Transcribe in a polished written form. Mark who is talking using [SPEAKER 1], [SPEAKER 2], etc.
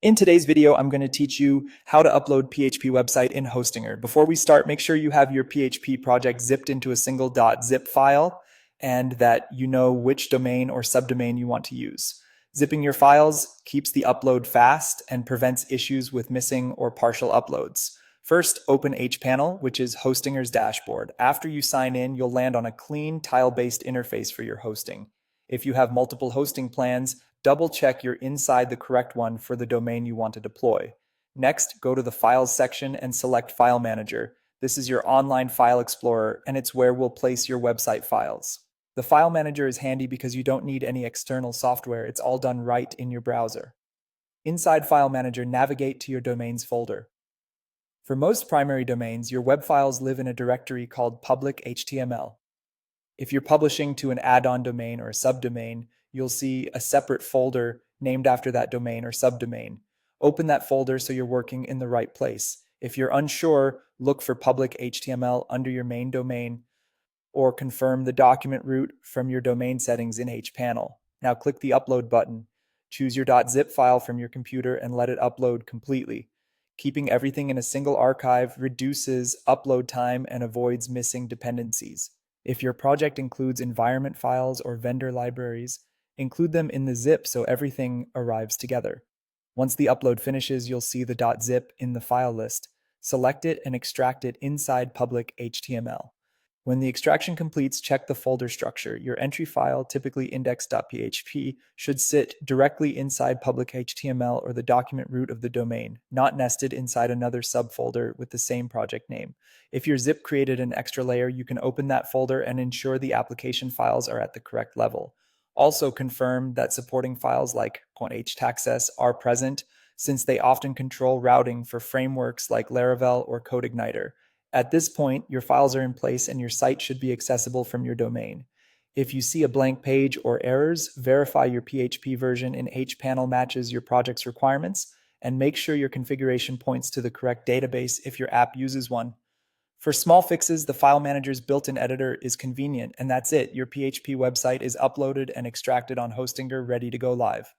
[SPEAKER 1] In today's video, I'm going to teach you how to upload PHP website in Hostinger. Before we start, make sure you have your PHP project zipped into a single .zip file and that you know which domain or subdomain you want to use. Zipping your files keeps the upload fast and prevents issues with missing or partial uploads. First, open hPanel, which is Hostinger's dashboard. After you sign in, you'll land on a clean tile-based interface for your hosting. If you have multiple hosting plans, double check you're inside the correct one for the domain you want to deploy. Next, go to the Files section and select File Manager. This is your online file explorer, and it's where we'll place your website files. The File Manager is handy because you don't need any external software. It's all done right in your browser. Inside File Manager, navigate to your domains folder. For most primary domains, your web files live in a directory called public HTML. If you're publishing to an add-on domain or a subdomain, you'll see a separate folder named after that domain or subdomain. Open that folder so you're working in the right place. If you're unsure, look for public HTML under your main domain or confirm the document root from your domain settings in hPanel. Now click the upload button. Choose your .zip file from your computer and let it upload completely. Keeping everything in a single archive reduces upload time and avoids missing dependencies. If your project includes environment files or vendor libraries, include them in the zip so everything arrives together. Once the upload finishes, you'll see the .zip in the file list. Select it and extract it inside public HTML. When the extraction completes, check the folder structure. Your entry file, typically index.php, should sit directly inside public HTML or the document root of the domain, not nested inside another subfolder with the same project name. If your zip created an extra layer, you can open that folder and ensure the application files are at the correct level. Also confirm that supporting files like .htaccess are present, since they often control routing for frameworks like Laravel or CodeIgniter. At this point, your files are in place and your site should be accessible from your domain. If you see a blank page or errors, verify your PHP version in hPanel matches your project's requirements, and make sure your configuration points to the correct database if your app uses one. For small fixes, the File Manager's built-in editor is convenient, and that's it. Your PHP website is uploaded and extracted on Hostinger, ready to go live.